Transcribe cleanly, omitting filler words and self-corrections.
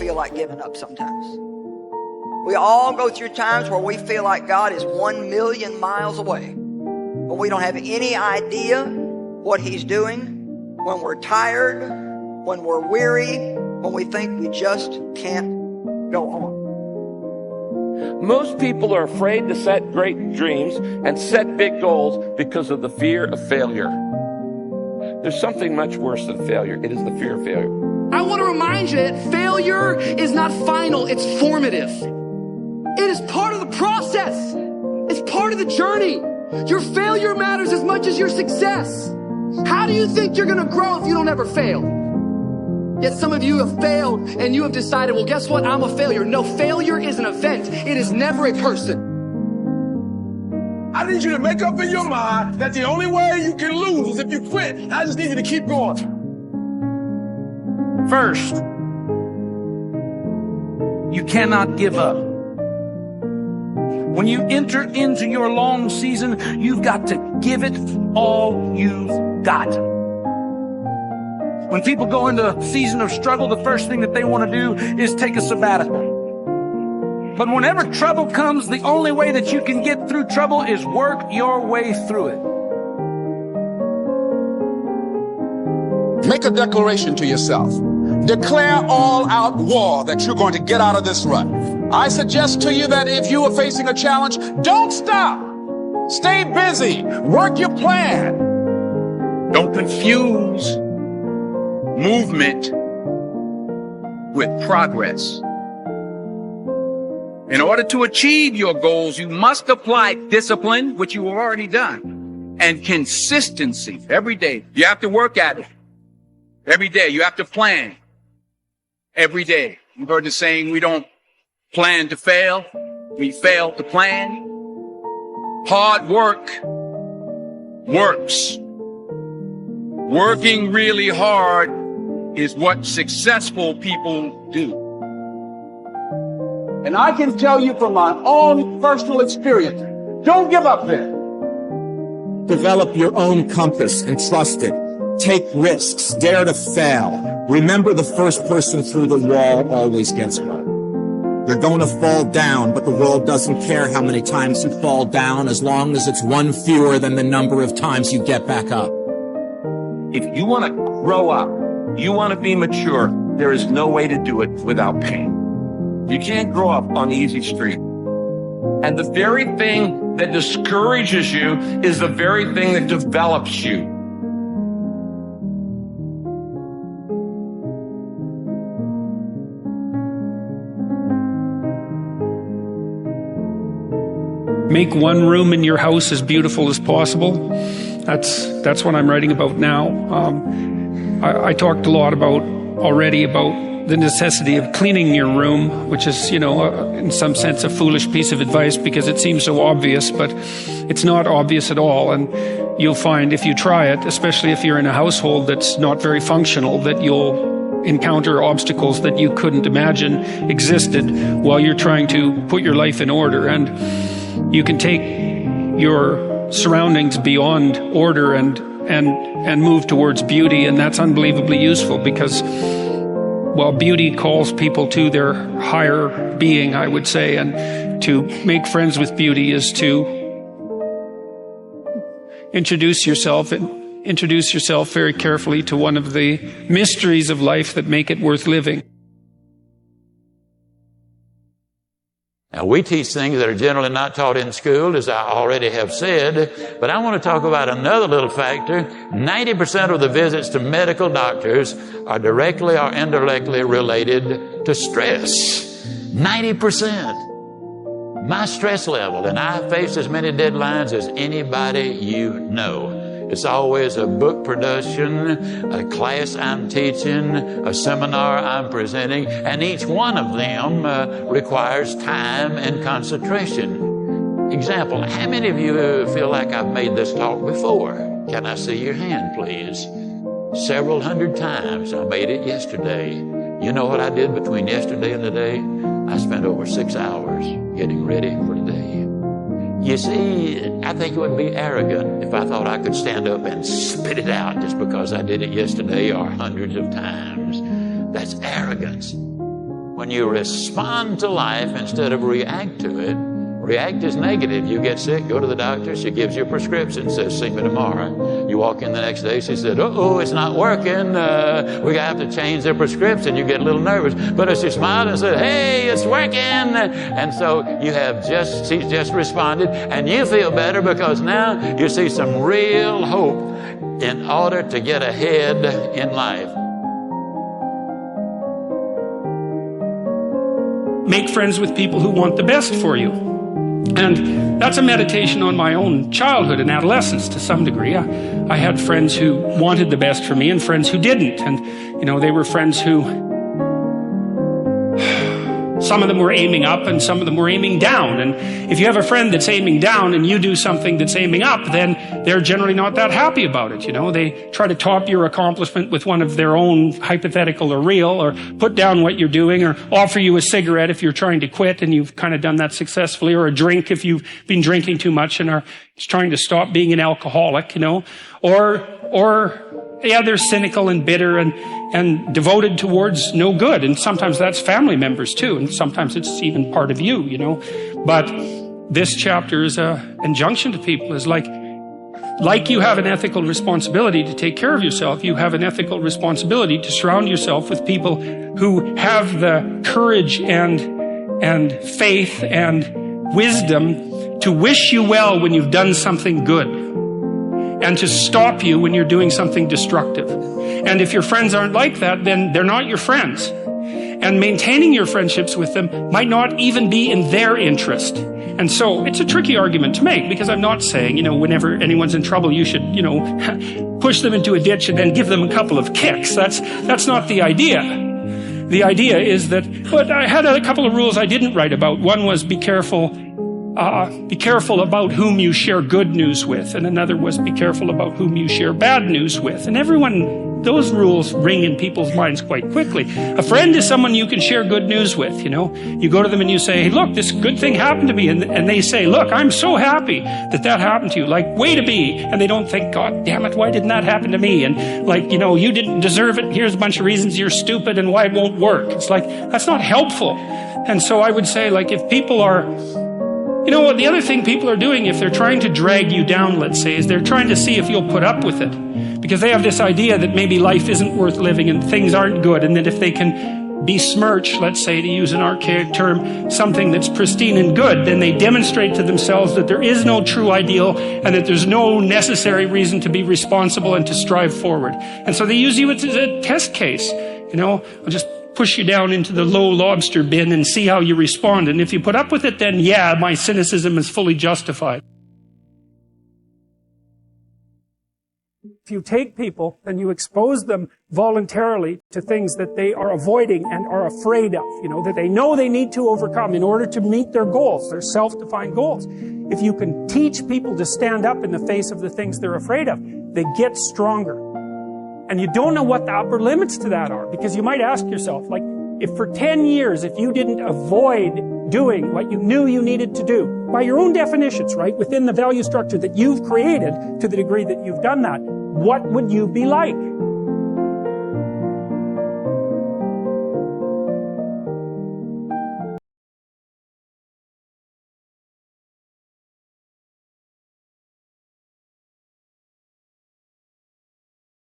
feel like giving up sometimes. We all go through times where we feel like God is 1,000,000 miles away, but we don't have any idea what He's doing. When we're tired, when we're weary, when we think we just can't go on. Most people are afraid to set great dreams and set big goals because of the fear of failure. There's something much worse than failure. It is the fear of failure. I want to remind you that failure is not final, it's formative. It is part of the process. It's part of the journey. Your failure matters as much as your success. How do you think you're going to grow if you don't ever fail? Yet some of you have failed and you have decided, well, guess what? I'm a failure. No, failure is an event. It is never a person. I need you to make up in your mind that the only way you can lose is if you quit. I just need you to keep going. First, you cannot give up. When you enter into your long season, you've got to give it all you've got. When people go into a season of struggle, the first thing that they want to do is take a sabbatical. But whenever trouble comes, the only way that you can get through trouble is work your way through it. Make a declaration to yourself. Declare all-out war that you're going to get out of this rut. I suggest to you that if you are facing a challenge, don't stop. Stay busy. Work your plan. Don't confuse movement with progress. In order to achieve your goals, you must apply discipline, which you have already done, and consistency every day. You have to work at it. Every day. You have to plan. Every day. You've heard the saying, we don't plan to fail. We fail to plan. Hard work works. Working really hard is what successful people do. And I can tell you from my own personal experience, don't give up there. Develop your own compass and trust it. Take risks. Dare to fail. Remember, the first person through the wall always gets one. You're going to fall down, but the world doesn't care how many times you fall down as long as it's one fewer than the number of times you get back up. If you want to grow up, you want to be mature, there is no way to do it without pain. You can't grow up on the easy street. And the very thing that discourages you is the very thing that develops you. Make one room in your house as beautiful as possible. That's what I'm writing about now. I talked a lot about the necessity of cleaning your room, which is, in some sense a foolish piece of advice because it seems so obvious, but it's not obvious at all. And you'll find if you try it, especially if you're in a household that's not very functional, that you'll encounter obstacles that you couldn't imagine existed while you're trying to put your life in order. And you can take your surroundings beyond order and move towards beauty, and that's unbelievably useful because, well, beauty calls people to their higher being, I would say, and to make friends with beauty is to introduce yourself very carefully to one of the mysteries of life that make it worth living. Now, we teach things that are generally not taught in school, as I already have said, but I want to talk about another little factor. 90% of the visits to medical doctors are directly or indirectly related to stress. 90%. My stress level, and I face as many deadlines as anybody you know. It's always a book production, a class I'm teaching, a seminar I'm presenting, and each one of them requires time and concentration. Example, how many of you feel like I've made this talk before? Can I see your hand, please? Several hundred times. I made it yesterday. You know what I did between yesterday and today? I spent over 6 hours getting ready for today. You see, I think it would be arrogant if I thought I could stand up and spit it out just because I did it yesterday or hundreds of times. That's arrogance. When when you respond to life instead of react to it. React is negative. You get sick, go to the doctor. She gives you a prescription, says, see me tomorrow. You walk in the next day, she said, uh-oh, it's not working. We have to change the prescription. You get a little nervous. But if she smiled and said, hey, it's working. And so she's just responded, and you feel better because now you see some real hope in order to get ahead in life. Make friends with people who want the best for you. And that's a meditation on my own childhood and adolescence to some degree. I had friends who wanted the best for me and friends who didn't. And, they were friends who, some of them were aiming up and some of them were aiming down. And if you have a friend that's aiming down and you do something that's aiming up, then they're generally not that happy about it. They try to top your accomplishment with one of their own, hypothetical or real, or put down what you're doing, or offer you a cigarette if you're trying to quit and you've kind of done that successfully, or a drink if you've been drinking too much and are trying to stop being an alcoholic, or they're cynical and bitter and devoted towards no good. And sometimes that's family members too. And sometimes it's even part of you, But this chapter is an injunction to people, is like you have an ethical responsibility to take care of yourself, you have an ethical responsibility to surround yourself with people who have the courage and faith and wisdom to wish you well when you've done something good, and to stop you when you're doing something destructive. And if your friends aren't like that, then they're not your friends. And maintaining your friendships with them might not even be in their interest. And so it's a tricky argument to make, because I'm not saying, whenever anyone's in trouble, you should, push them into a ditch and then give them a couple of kicks. That's not the idea. The idea is that, but I had a couple of rules I didn't write about. One was be careful about whom you share good news with. And another was be careful about whom you share bad news with. And those rules ring in people's minds quite quickly. A friend is someone you can share good news with, You go to them and you say, hey, look, this good thing happened to me. And they say, look, I'm so happy that happened to you. Like, way to be. And they don't think, God damn it, why didn't that happen to me? And you didn't deserve it. Here's a bunch of reasons you're stupid and why it won't work. It's like, that's not helpful. And so I would say, if people are, the other thing people are doing, if they're trying to drag you down, let's say, is they're trying to see if you'll put up with it. Because they have this idea that maybe life isn't worth living and things aren't good, and that if they can besmirch, let's say, to use an archaic term, something that's pristine and good, then they demonstrate to themselves that there is no true ideal and that there's no necessary reason to be responsible and to strive forward. And so they use you as a test case. I'll just push you down into the low lobster bin and see how you respond. And if you put up with it, then yeah, my cynicism is fully justified. If you take people and you expose them voluntarily to things that they are avoiding and are afraid of, that they know they need to overcome in order to meet their goals, their self-defined goals. If you can teach people to stand up in the face of the things they're afraid of, they get stronger. And you don't know what the upper limits to that are, because you might ask yourself, if for 10 years, if you didn't avoid doing what you knew you needed to do, by your own definitions, right, within the value structure that you've created, to the degree that you've done that, what would you be like?